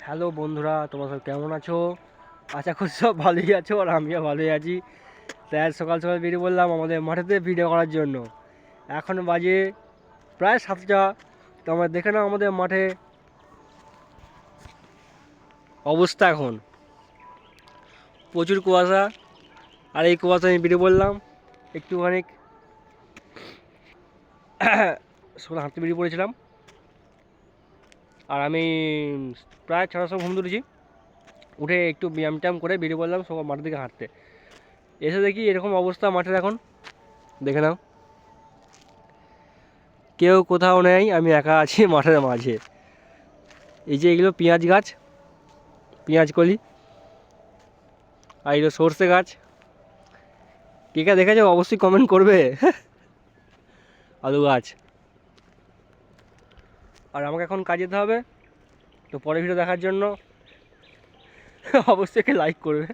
Hello বন্ধুরা, তোমরা সব কেমন আছো? আশা করি সব ভালোই আছো, আর আমিও ভালোই আছি। তাই আজ সকাল সকাল বেরিয়ে বললাম আমাদের মাঠেতে ভিডিও করার জন্য। এখন বাজে প্রায় 7টা। তো আমরা দেখে নাও আমাদের মাঠে অবস্থা। এখন প্রচুর কুয়াশা, আর এই কুয়াশা আমি বেরিয়ে বললাম একটুখানি সকালে হাঁটতে বেরিয়ে পড়েছিলাম। আর আমি প্রায় 6টার সময় ঘুম তুলেছি, উঠে একটু ব্যায়াম ট্যায়াম করে বেরিয়ে পড়লাম সকাল মাঠের দিকে হাঁটতে। এসে দেখি এরকম অবস্থা মাঠের। এখন দেখে নাও, কেউ কোথাও নেই, আমি একা আছি মাঠের মাঝে। এই যে এগুলো পেঁয়াজ গাছ, পেঁয়াজ কলি, আর এগুলো সর্ষে গাছ। কে কে দেখেছো অবশ্যই কমেন্ট করবে। আলু গাছ। আর আমাকে এখন কাজে যেতে হবে, তো পরের ভিডিও দেখার জন্য অবশ্যই লাইক করবে।